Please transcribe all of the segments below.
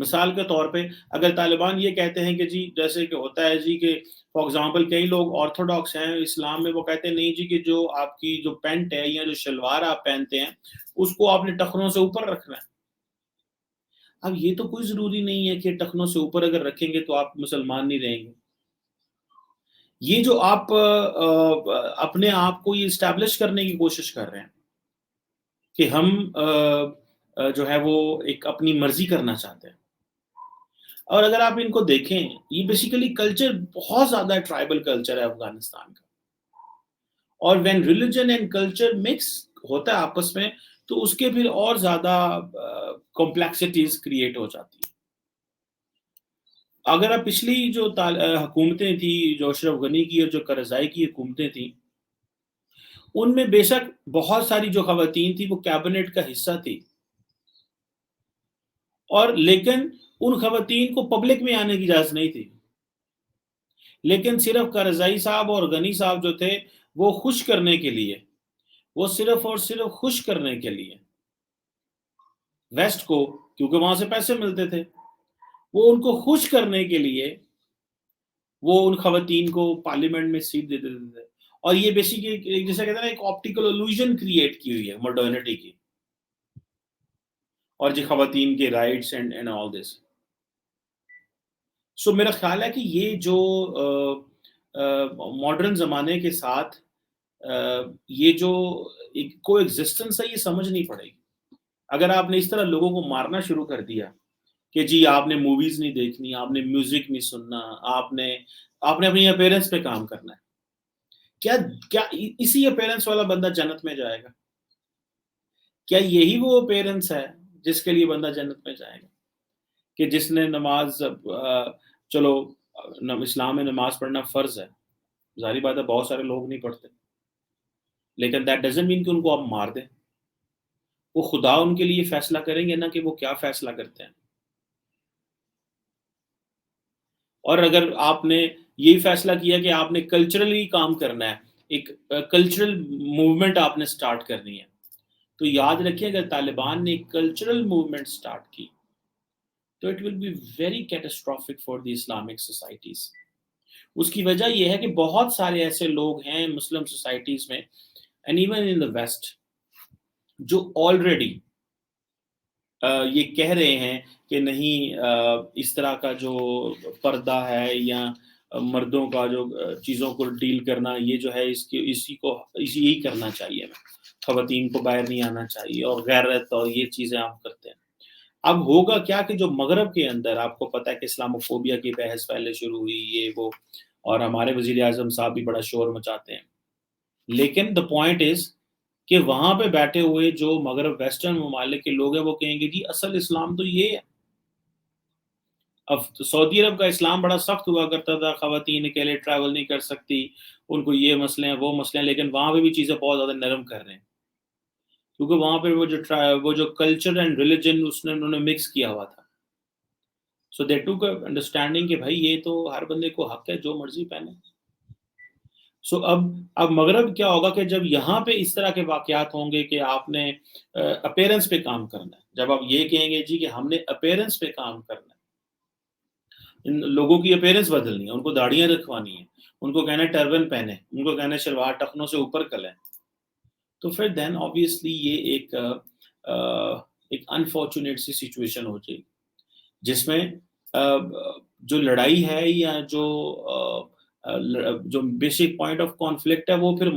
مثال کے طور پہ اگر طالبان یہ کہتے ہیں کہ جی جیسے کہ ہوتا ہے جی کہ فار ایگزامپل کئی لوگ آرتھوڈاکس ہیں اسلام میں، وہ کہتے ہیں نہیں جی کہ جو آپ کی جو پینٹ ہے یا جو شلوار آپ پہنتے ہیں اس کو آپ نے ٹخنوں سے اوپر رکھنا ہے. اب یہ تو کوئی ضروری نہیں ہے کہ ٹخنوں سے اوپر اگر رکھیں گے تو آپ مسلمان نہیں رہیں گے. یہ جو آپ اپنے آپ کو یہ اسٹیبلش کرنے کی کوشش کر رہے ہیں کہ ہم جو ہے وہ ایک اپنی مرضی کرنا چاہتے ہیں. اور اگر آپ ان کو دیکھیں یہ بیسیکلی کلچر بہت زیادہ ٹرائبل کلچر ہے افغانستان کا. اور when religion and culture mix ہوتا ہے آپس میں تو اس کے پھر اور زیادہ کمپلیکسٹیز کریٹ ہو جاتی ہیں. اگر آپ پچھلی جو حکومتیں تھیں جو اشرف غنی کی اور جو کرزائی کی حکومتیں تھیں ان میں بے شک بہت ساری جو خواتین تھی وہ کیبنٹ کا حصہ تھی، اور لیکن ان خواتین کو پبلک میں آنے کی اجازت نہیں تھی. لیکن صرف کرزائی صاحب اور غنی صاحب جو تھے وہ خوش کرنے کے لیے، وہ صرف اور صرف خوش کرنے کے لیے ویسٹ کو، کیونکہ وہاں سے پیسے ملتے تھے، وہ ان کو خوش کرنے کے لیے وہ ان خواتین کو پارلیمنٹ میں سیٹ دے دیتے تھے. اور یہ بیسیکلی جیسے کہتے ہیں نا ایک آپٹیکل الوژن کریٹ کی ہوئی ہے ماڈرنٹی کی، اور جی خواتین کے رائٹس اینڈ آل دس. سو میرا خیال ہے کہ یہ جو ماڈرن زمانے کے ساتھ یہ جو ایک کو ایگزسٹنس ہے یہ سمجھنی پڑے گی. اگر آپ نے اس طرح لوگوں کو مارنا شروع کر دیا کہ جی آپ نے موویز نہیں دیکھنی، آپ نے میوزک نہیں سننا، آپ نے اپنی اپیرنس پہ کام کرنا ہے، کیا کیا اسی اپیرنس والا بندہ جنت میں جائے گا؟ کیا یہی وہ اپیرنس ہے جس کے لیے بندہ جنت میں جائے گا؟ کہ جس نے نماز چلو اسلام میں نماز پڑھنا فرض ہے، ظاہری بات ہے بہت سارے لوگ نہیں پڑھتے، لیکن دیٹ ڈزنٹ مین کہ ان کو آپ مار دیں. وہ خدا ان کے لیے فیصلہ کریں گے نا کہ وہ کیا فیصلہ کرتے ہیں. اور اگر آپ نے یہی فیصلہ کیا کہ آپ نے کلچرلی کام کرنا ہے، ایک کلچرل موومنٹ آپ نے سٹارٹ کرنی ہے، تو یاد رکھیے اگر طالبان نے ایک کلچرل موومنٹ سٹارٹ کی تو it will be very catastrophic for the Islamic societies. اس کی وجہ یہ ہے کہ بہت سارے ایسے لوگ ہیں مسلم سوسائٹیز میں and even in the west جو آلریڈی یہ کہہ رہے ہیں کہ نہیں اس طرح کا جو پردہ ہے یا مردوں کا جو چیزوں کو ڈیل کرنا یہ جو ہے یہی کرنا چاہیے، خواتین کو باہر نہیں آنا چاہیے اور غیرت اور یہ چیزیں ہم کرتے ہیں. اب ہوگا کیا کہ جو مغرب کے اندر آپ کو پتہ ہے کہ اسلاموفوبیا کی بحث پہلے شروع ہوئی یہ وہ، اور ہمارے وزیر اعظم صاحب بھی بڑا شور مچاتے ہیں، لیکن دا پوائنٹ از کہ وہاں پہ بیٹھے ہوئے جو مغرب ویسٹرن ممالک کے لوگ ہیں وہ کہیں گے جی اصل اسلام تو یہ ہے. اب سعودی عرب کا اسلام بڑا سخت ہوا کرتا تھا، خواتین اکیلے ٹریول نہیں کر سکتی، ان کو یہ مسئلے ہیں وہ مسئلے ہیں، لیکن وہاں پہ بھی چیزیں بہت زیادہ نرم کر رہے ہیں کیونکہ وہاں پہ وہ جو کلچر اینڈ ریلیجن انہوں نے مکس کیا ہوا تھا. سو دے ٹوک انڈرسٹینڈنگ کہ بھائی یہ تو ہر بندے کو حق ہے جو مرضی پہنے. سو اب مغرب کیا ہوگا کہ جب یہاں پہ اس طرح کے واقعات ہوں گے کہ آپ نے اپیرنس پہ کام کرنا ہے، جب آپ یہ کہیں گے جی کہ ہم نے اپیرنس پہ کام کرنا ہے، ان لوگوں کی اپیرنس بدلنی ہے، ان کو داڑیاں رکھوانی ہیں، ان کو کہنا ہے ٹربن پہنے، ان کو کہنا ہے شلوار ٹخنوں سے اوپر کریں، تو پھر دین آبویسلی یہ ایک انفارچونیٹ سی سچویشن ہو جائے گی جس میں جو لڑائی ہے یا جو بیسک پوائنٹ آف کانفلکٹ ہے وہ پھر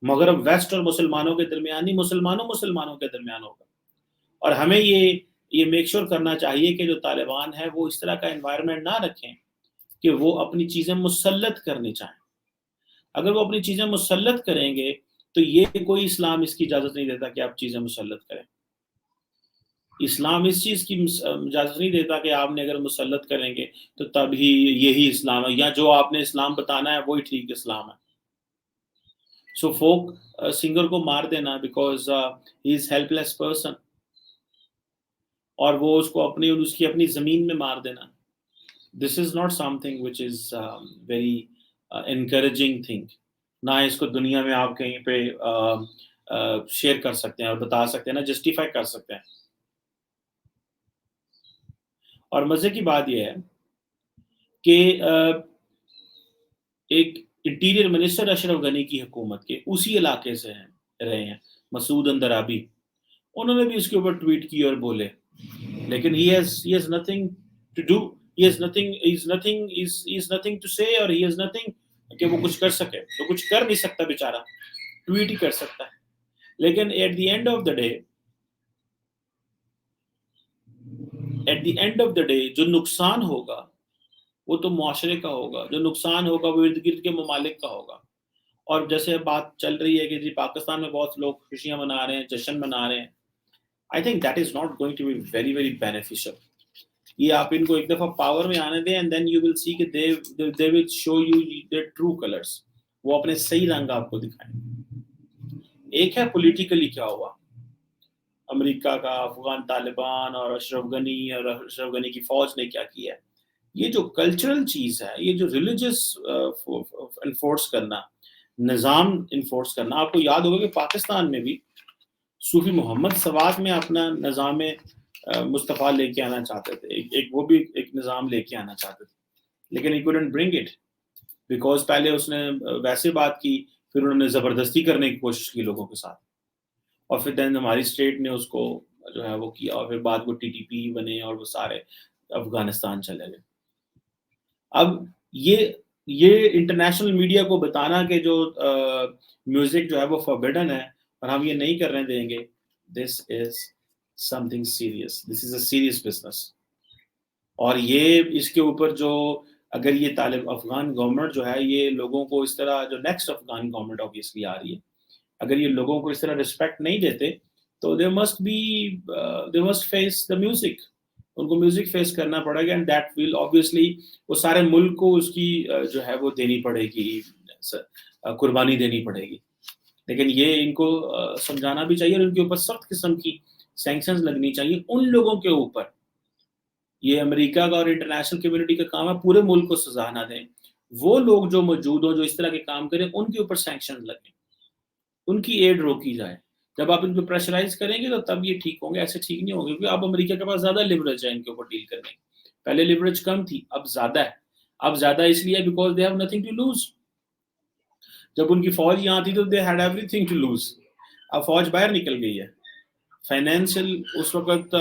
مغرب ویسٹ اور مسلمانوں کے درمیان نہیں، مسلمانوں کے درمیان ہوگا. اور ہمیں یہ میک شور کرنا چاہیے کہ جو طالبان ہے وہ اس طرح کا انوائرمنٹ نہ رکھیں کہ وہ اپنی چیزیں مسلط کرنی چاہیں. اگر وہ اپنی چیزیں مسلط کریں گے تو یہ کوئی اسلام اس کی اجازت نہیں دیتا کہ آپ چیزیں مسلط کریں. اسلام اس چیز کی اجازت نہیں دیتا کہ آپ نے اگر مسلط کریں گے تو تب ہی یہی اسلام ہے، یا جو آپ نے اسلام بتانا ہے وہی ٹھیک اسلام ہے. سو فوک سنگر کو مار دینا because he is help less person, اور وہ اس کو اس کی اپنی زمین میں مار دینا، this is not something which is very encouraging thing. نہ اس کو دنیا میں آپ کہیں پہ شیئر کر سکتے ہیں اور بتا سکتے ہیں، نہ جسٹیفائی کر سکتے ہیں. اور مزے کی بات یہ ہے کہ ایک انٹیریئر منسٹر اشرف غنی کی حکومت کے اسی علاقے سے رہے ہیں، مسعود اندرابی، انہوں نے بھی اس کے اوپر ٹویٹ کی اور بولے، لیکن he has nothing to do, he has nothing to say اور he has nothing کہ وہ کچھ کر سکے، تو کچھ کر نہیں سکتا بیچارہ، ٹویٹ ہی کر سکتا ہے. لیکن at the end of the day جو نقصان ہوگا وہ تو معاشرے کا ہوگا، جو نقصان ہوگا وہ ارد گرد کے ممالک کا ہوگا. اور جیسے بات چل رہی ہے کہ جی پاکستان میں بہت لوگ خوشیاں منا رہے ہیں، جشن منا رہے ہیں، I think that is not going to be very very beneficial. یہ آپ ان کو ایک دفعہ پاور میں آنے دیں and then you will see کہ they will show you their true colors. وہ اپنے صحیح رنگ آپ کو دکھائیں گے. ایک ہے پولیٹیکلی کیا ہوا، امریکہ کا افغان طالبان اور اشرف غنی کی فوج نے کیا کیا. یہ جو کلچرل چیز ہے، یہ جو ریلیجس انفورس کرنا، نظام انفورس کرنا، آپ کو یاد ہوگا کہ پاکستان میں بھی صوفی محمد سوات میں اپنا نظام مصطفیٰ لے کے آنا چاہتے تھے، ایک وہ بھی ایک نظام لے کے آنا چاہتے تھے، لیکن he couldn't bring it because پہلے اس نے ویسے بات کی، پھر انہوں نے زبردستی کرنے کی کوشش کی لوگوں کے ساتھ، اور پھر دین ہماری اسٹیٹ نے اس کو جو ہے وہ کیا، اور پھر بعد وہ ٹی ٹی پی بنے اور وہ سارے افغانستان چلے گئے. اب یہ انٹرنیشنل میڈیا کو بتانا کہ جو میوزک جو ہے وہ فوربیڈن ہے اور ہم یہ نہیں کرنے دیں گے، this is something serious, this is a serious business. اور یہ اس کے اوپر جو اگر یہ طالب افغان گورنمنٹ جو ہے یہ لوگوں کو اس طرح، جو نیکسٹ افغان گورنمنٹ آبویسلی آ رہی ہے، اگر یہ لوگوں کو اس طرح رسپیکٹ نہیں دیتے تو they must face the music, ان کو میوزک فیس کرنا پڑے گا، اینڈ دیٹ ول آبویسلی وہ سارے ملک کو اس کی جو ہے وہ دینی پڑے گی، قربانی دینی پڑے گی. لیکن یہ ان کو سمجھانا بھی چاہیے اور ان کے اوپر سخت قسم کی سینکشنز لگنی چاہیے ان لوگوں کے اوپر. یہ امریکہ کا اور انٹرنیشنل کمیونٹی کا کام ہے پورے ملک کو سزا نہ دیں، وہ لوگ جو موجود ہوں جو اس طرح کے کام کریں ان کے اوپر سینکشن لگیں، ان کی ایڈ روکی جائے. جب آپ ان کو پریشرائز کریں گے تو تب یہ ٹھیک ہوں گے، ایسے ٹھیک نہیں ہوں گے، کیونکہ اب امریکہ کے پاس زیادہ لیوریج ہے ان کے اوپر ڈیل کرنے کی. پہلے لیوریج کم تھی، اب زیادہ ہے. اب زیادہ اس لیے because they have nothing to lose. جب ان کی فوج یہاں تھی تو they had everything to lose. اب فوج باہر نکل گئی ہے. فائنینشیل اس وقت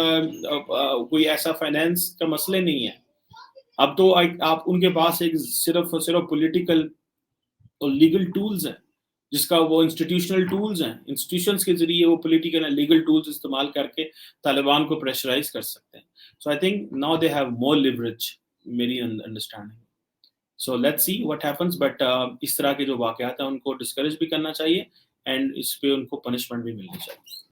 کوئی ایسا فائنینس کا مسئلہ نہیں ہے. اب تو آپ ان کے پاس ایک صرف پولیٹیکل اور لیگل ٹولز ہیں، جس کا وہ انسٹیٹیوشنل ٹولز ہیں، انسٹیٹیوشنز کے ذریعے وہ پولیٹیکل اینڈ لیگل ٹولز استعمال کر کے طالبان کو پریشرائز کر سکتے ہیں. So I think now they have more leverage, میری understanding. So let's see what happens, but اس طرح کے جو واقعات ہیں ان کو ڈسکریج بھی کرنا چاہیے اینڈ اس پہ ان کو پنشمنٹ بھی ملنی چاہیے.